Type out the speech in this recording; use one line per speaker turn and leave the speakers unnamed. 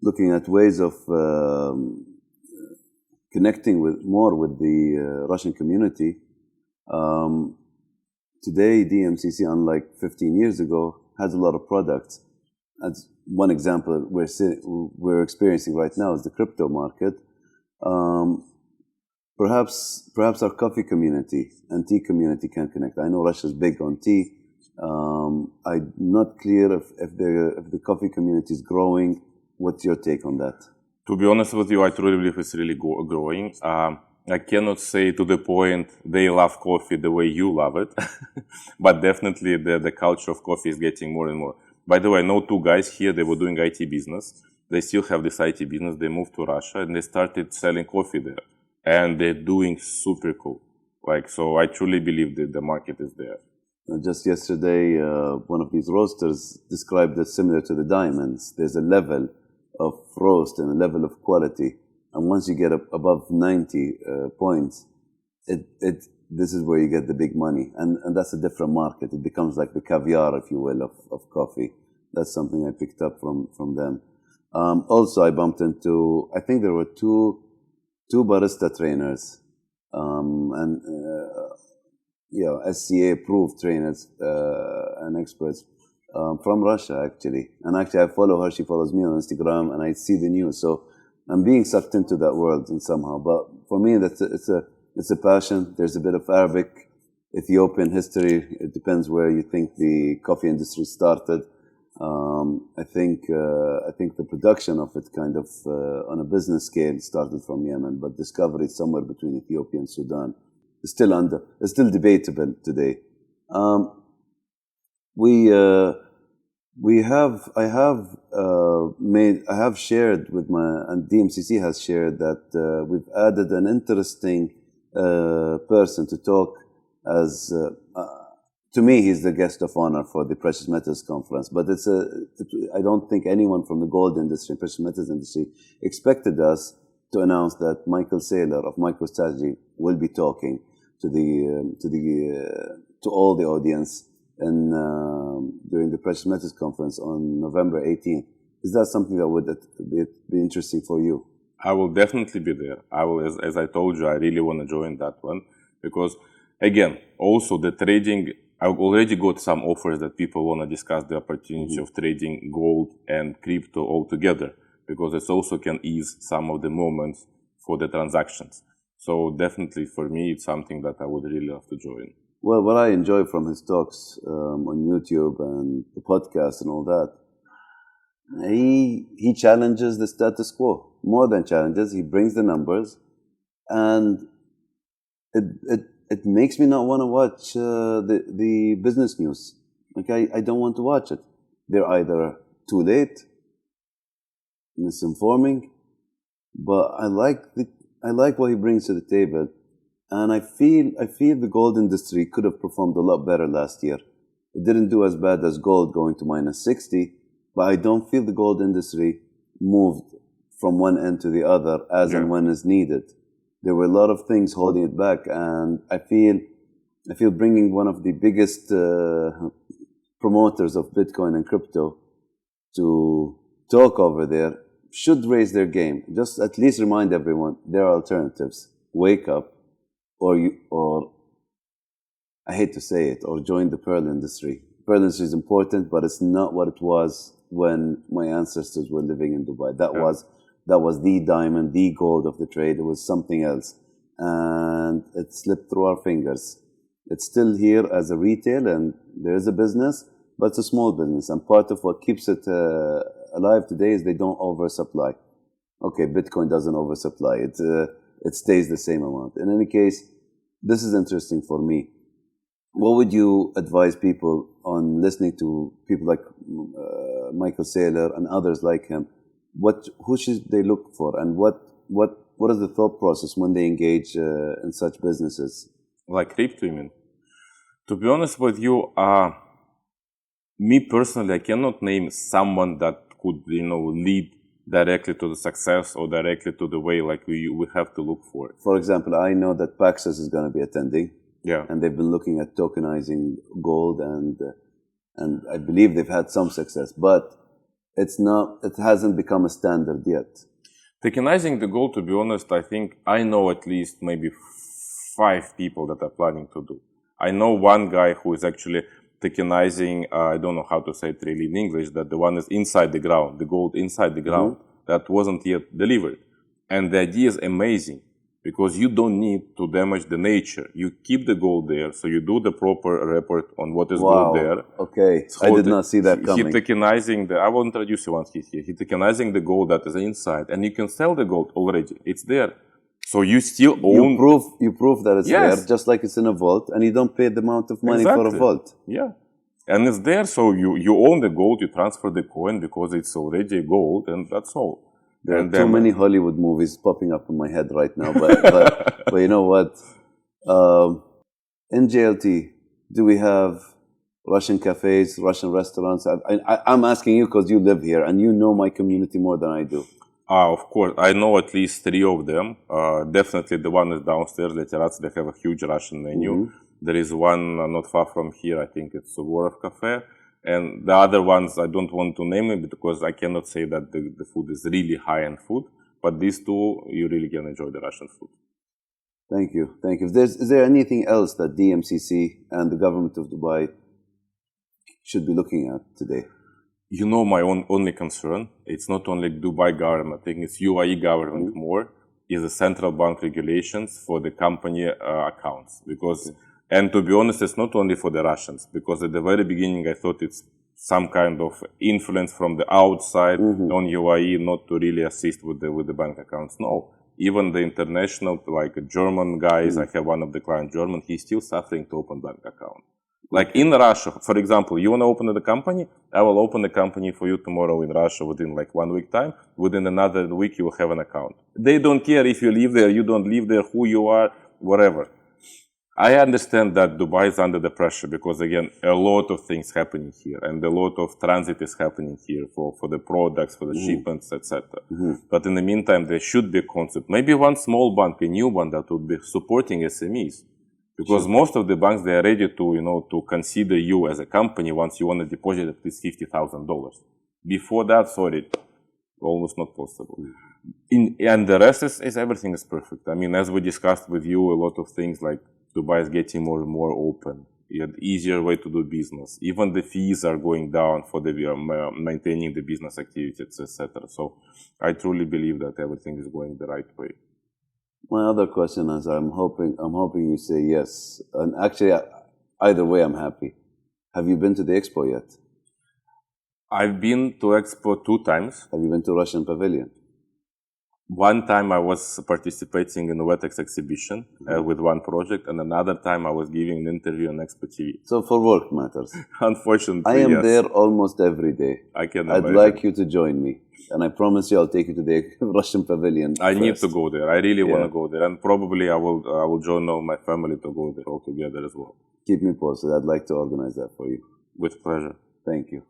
looking at ways of connecting more with the Russian community. Today, DMCC, unlike 15 years ago, has a lot of products. As one example we're experiencing right now is the crypto market. Perhaps our coffee community and tea community can connect. I know Russia's big on tea. I'm not clear if the coffee community is growing. What's your take on that?
To be honest with you, I truly believe it's really growing. I cannot say to the point they love coffee the way you love it, but definitely the culture of coffee is getting more and more. By the way, I know two guys here, they were doing IT business. They still have this IT business. They moved to Russia and they started selling coffee there. And they're doing super cool. So I truly believe that the market is there.
Just yesterday, one of these roasters described it similar to the diamonds. There's a level of roast and a level of quality. And once you get up above 90 points, this is where you get the big money. And that's a different market. It becomes like the caviar, if you will, of coffee. That's something I picked up from them. Also, I bumped into, I think there were two barista trainers, SCA approved trainers and experts from Russia, actually. And actually, I follow her. She follows me on Instagram, and I see the news. So I'm being sucked into that world in somehow. But for me, it's a passion. There's a bit of Arabic, Ethiopian history. It depends where you think the coffee industry started. I think the production of it kind of on a business scale started from Yemen, but discovery is somewhere between Ethiopia and Sudan. It's still debatable today. I have shared with and DMCC has shared that we've added an interesting person to talk as. To me, he's the guest of honor for the Precious Metals Conference, but I don't think anyone from the gold industry, precious metals industry, expected us to announce that Michael Saylor of MicroStrategy will be talking to all the audience during the Precious Metals Conference on November 18th. Is that something that would be interesting for you?
I will definitely be there. I will, as I told you, I really want to join that one because, again, also the trading. I've already got some offers that people want to discuss the opportunity of trading gold and crypto all together because it also can ease some of the moments for the transactions. So definitely for me, it's something that I would really love to join.
Well, what I enjoy from his talks on YouTube and the podcast and all that, he challenges the status quo. More than challenges, he brings the numbers, and it makes me not want to watch the business news. Okay, I don't want to watch it. They're either too late, misinforming, but I like what he brings to the table, and I feel the gold industry could have performed a lot better last year. It didn't do as bad as gold going to -60, but I don't feel the gold industry moved from one end to the other as and when is needed. There were a lot of things holding it back, and I feel bringing one of the biggest promoters of Bitcoin and crypto to talk over there should raise their game. Just at least remind everyone there are alternatives. Wake up, or I hate to say it, or join the pearl industry. Pearl industry is important, but it's not what it was when my ancestors were living in Dubai. That was the diamond, the gold of the trade. It was something else. And it slipped through our fingers. It's still here as a retail, and there is a business, but it's a small business. And part of what keeps it alive today is they don't oversupply. Okay, Bitcoin doesn't oversupply. It stays the same amount. In any case, this is interesting for me. What would you advise people on listening to people like Michael Saylor and others like him? Who should they look for, and what is the thought process when they engage in such businesses?
Like crypto, you mean? To be honest with you, me personally, I cannot name someone that could, lead directly to the success or directly to the way like we have to look for it.
For example, I know that Paxos is going to be attending.
Yeah.
And they've been looking at tokenizing gold, and I believe they've had some success. But it's not. It hasn't become a standard yet.
Tokenizing the gold, to be honest, I think I know at least maybe 5 people that are planning to do. I know one guy who is actually tokenizing, I don't know how to say it really in English, that the one is inside the ground, the gold inside the ground, that wasn't yet delivered. And the idea is amazing because you don't need to damage the nature. You keep the gold there, so you do the proper report on what is gold there.
Okay,
So
I did not see that coming.
He's tokenizing I will introduce you once he's here. He's tokenizing the gold that is inside, and you can sell the gold already. It's there. So you still own...
You prove that it's there, just like it's in a vault, and you don't pay the amount of money for a vault.
Yeah. And it's there, so you own the gold, you transfer the coin because it's already gold, and that's all.
There are too many Hollywood movies popping up in my head right now, but you know what? In JLT, do we have Russian cafes, Russian restaurants? I'm asking you because you live here and you know my community more than I do.
Of course, I know at least 3 of them. Definitely the one is downstairs, Literats, they have a huge Russian menu. There is one not far from here, I think it's Suvorov Cafe. And the other ones, I don't want to name it because I cannot say that the food is really high-end food. But these 2, you really can enjoy the Russian food.
Thank you. Thank you. Is there anything else that DMCC and the government of Dubai should be looking at today?
You know, my only concern, it's not only Dubai government, I think it's UAE government more, is the central bank regulations for the company accounts. Because, and to be honest, it's not only for the Russians, because at the very beginning I thought it's some kind of influence from the outside on UAE not to really assist with the bank accounts. No, even the international, like German guys, I have one of the clients German, he's still suffering to open bank account. Like in Russia, for example, you want to open the company, I will open the company for you tomorrow in Russia within like 1 week time. Within another week, you will have an account. They don't care if you live there, you don't live there, who you are, whatever. I understand that Dubai is under the pressure because, again, a lot of things happening here and a lot of transit is happening here for the products, for the shipments, etc. But in the meantime, there should be a concept. Maybe one small bank, a new one that would be supporting SMEs. Because most of the banks, they are ready to, to consider you as a company once you want to deposit at least $50,000. Before that, sorry, almost not possible. And the rest is everything is perfect. I mean, as we discussed with you, a lot of things like Dubai is getting more and more open. You have easier way to do business. Even the fees are going down for the maintaining the business activities, etc. So I truly believe that everything is going the right way.
My other question is, I'm hoping you say yes. And actually, either way, I'm happy. Have you been to the expo yet?
I've been to expo 2 times.
Have you been to Russian Pavilion?
One time I was participating in a WETEX exhibition with one project, and another time I was giving an interview on Expo TV.
So for work matters.
Unfortunately,
I am there almost every day.
I can
I'd
imagine.
like you to join me. And I promise you I'll take you to the Russian Pavilion
I
first.
need to go there. I really want to go there. And probably I will join all my family to go there all together as well.
Keep me posted. I'd like to organize that for you.
With pleasure.
Thank you.